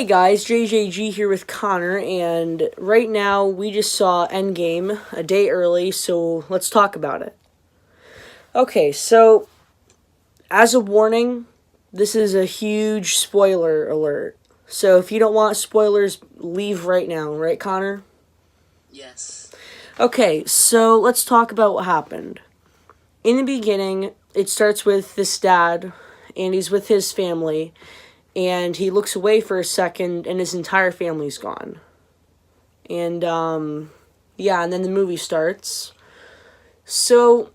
Hey guys, JJG here with Connor, and right now we just saw Endgame a day early, so let's talk about it. Okay, so as a warning, this is a huge spoiler alert. So if you don't want spoilers, leave right now, right, Connor? Yes. Okay, so let's talk about what happened. In the beginning, it starts with this dad, and he's with his family, and he looks away for a second, and his entire family's gone. And yeah, and then the movie starts. So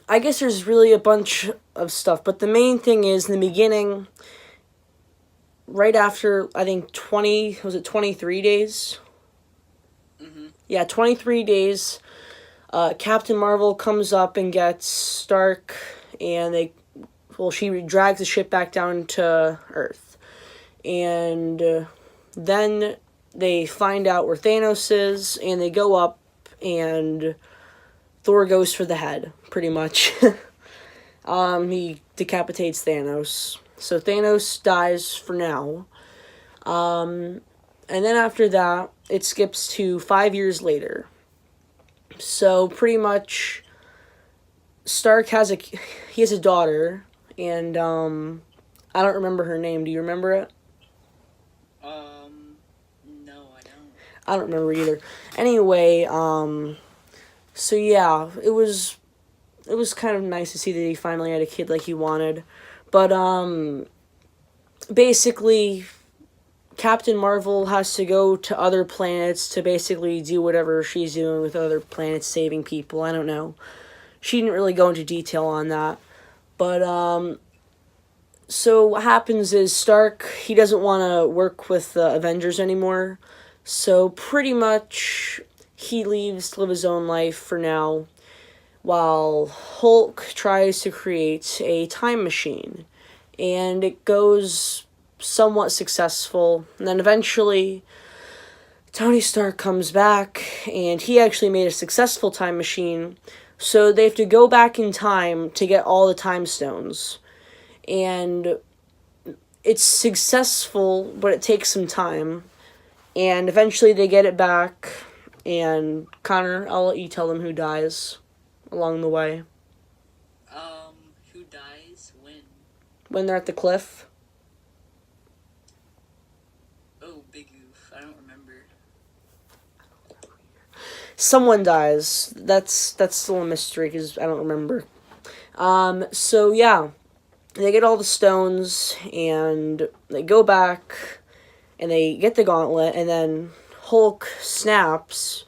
I guess there's really a bunch of stuff, but the main thing is in the beginning, right after I think 20 was it 23 days? Yeah, 23 days. Captain Marvel comes up and gets Stark, and she drags the ship back down to Earth, and then they find out where Thanos is, and they go up, and Thor goes for the head, pretty much. He decapitates Thanos. So Thanos dies for now. And then after that, it skips to 5 years later. So pretty much, Stark has a daughter, and I don't remember her name. Do you remember it? No, I don't. I don't remember either. Anyway, so yeah, it was kind of nice to see that he finally had a kid like he wanted. But basically Captain Marvel has to go to other planets to basically do whatever she's doing with other planets, saving people. I don't know. She didn't really go into detail on that. But so what happens is Stark, he doesn't want to work with the Avengers anymore. So pretty much he leaves to live his own life for now, while Hulk tries to create a time machine. And it goes somewhat successful. And then eventually, Tony Stark comes back, and he actually made a successful time machine. So they have to go back in time to get all the time stones. And it's successful, but it takes some time. And eventually they get it back. And Connor, I'll let you tell them who dies along the way. Who dies when? When they're at the cliff. Oh, big oof. I don't remember. Someone dies. That's still a mystery because I don't remember. So yeah, they get all the stones and they go back and they get the gauntlet, and then Hulk snaps,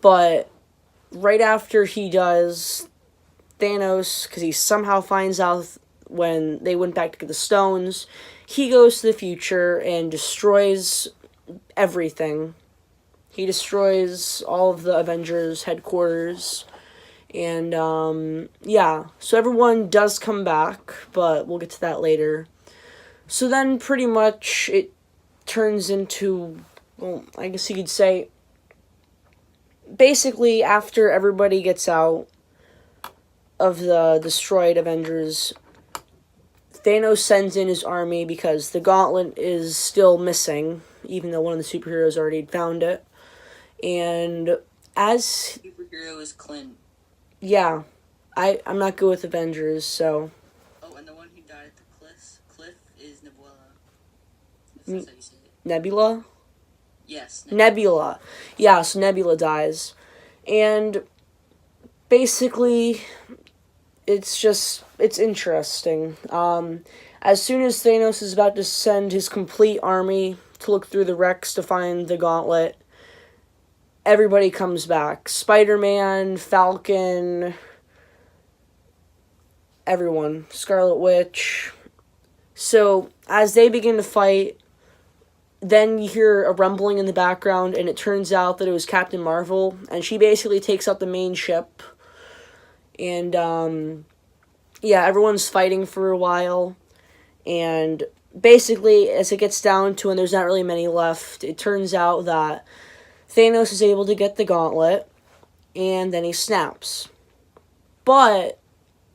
but right after he does, Thanos, because he somehow finds out when they went back to get the stones, he goes to the future and destroys everything. He destroys all of the Avengers headquarters. And, yeah. So everyone does come back, but we'll get to that later. So then, pretty much, it turns into, well, I guess you could say, basically, after everybody gets out of the destroyed Avengers, Thanos sends in his army because the gauntlet is still missing, even though one of the superheroes already found it. And as... Superhero is Clint. Yeah, I'm not good with Avengers, so... Oh, and the one who died at the cliff is Nebula. That's how you say it. Nebula? Yes, Nebula. Yeah, so Nebula dies. And basically, it's interesting. As soon as Thanos is about to send his complete army to look through the wrecks to find the gauntlet, everybody comes back. Spider-Man, Falcon, everyone. Scarlet Witch. So, as they begin to fight, then you hear a rumbling in the background, and it turns out that it was Captain Marvel, and she basically takes out the main ship. And, yeah, everyone's fighting for a while, and basically, as it gets down to when there's not really many left, it turns out that Thanos is able to get the gauntlet, and then he snaps. But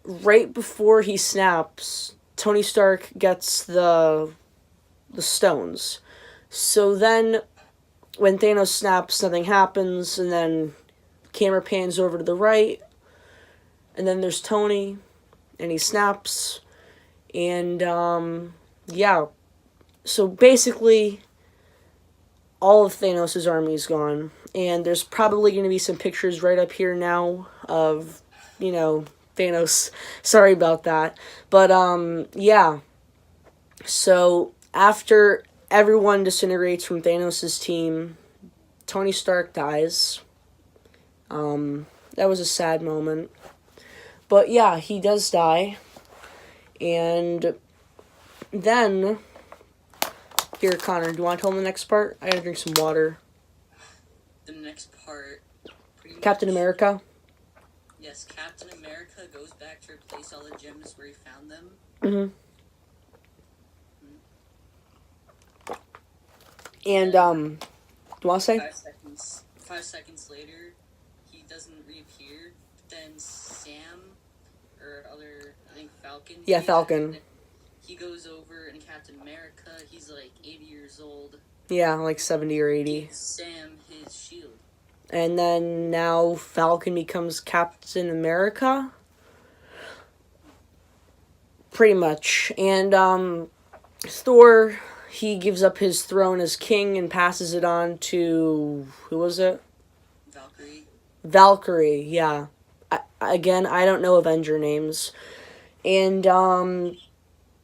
right before he snaps, Tony Stark gets the the stones. So then, when Thanos snaps, nothing happens, and then camera pans over to the right, and then there's Tony, and he snaps, and yeah. So basically, all of Thanos' army is gone, and there's probably going to be some pictures right up here now of, Thanos. Sorry about that, but yeah. So after everyone disintegrates from Thanos' team, Tony Stark dies. That was a sad moment. But yeah, he does die. And then, here, Connor, do you want to tell him the next part? I gotta drink some water. The next part, Captain America? Yes, Captain America goes back to replace all the gems where he found them. Mm-hmm. And, do you want to say? 5 seconds later, he doesn't reappear. Then Sam, or I think Falcon. Yeah, Falcon. He goes over in Captain America. He's like 80 years old. Yeah, like 70 or 80. Gives Sam his shield. And then now Falcon becomes Captain America? Pretty much. And, Thor, he gives up his throne as king and passes it on to, who was it? Valkyrie, yeah. I don't know Avenger names. And,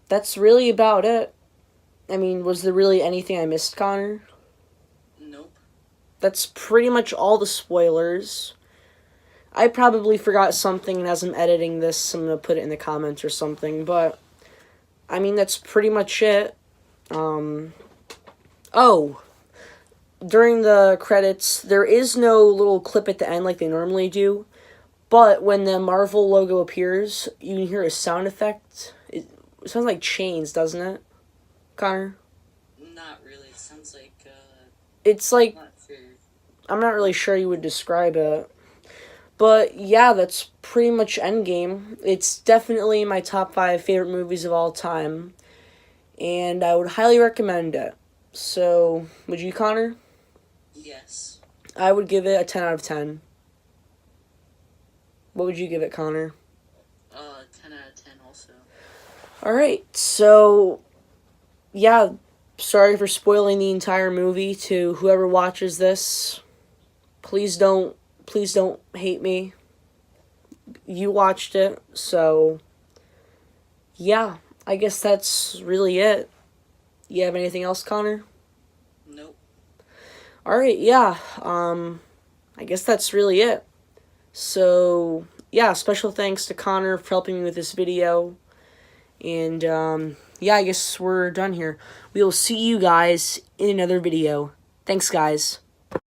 that's really about it. I mean, was there really anything I missed, Connor? Nope. That's pretty much all the spoilers. I probably forgot something, and as I'm editing this, I'm going to put it in the comments or something, but, I mean, that's pretty much it. During the credits, there is no little clip at the end like they normally do, but when the Marvel logo appears, you can hear a sound effect. It sounds like chains, doesn't it, Connor? Not really. It sounds like, it's like, I'm not really sure you would describe it. But yeah, that's pretty much Endgame. It's definitely my top 5 favorite movies of all time. And I would highly recommend it. So, would you, Connor? Yes. I would give it a 10 out of 10. What would you give it, Connor? 10 out of 10 also. Alright, so, yeah, sorry for spoiling the entire movie to whoever watches this. Please don't hate me. You watched it, so, yeah, I guess that's really it. You have anything else, Connor? Nope. Alright, yeah, I guess that's really it. So, yeah, special thanks to Connor for helping me with this video. And, yeah, I guess we're done here. We will see you guys in another video. Thanks, guys.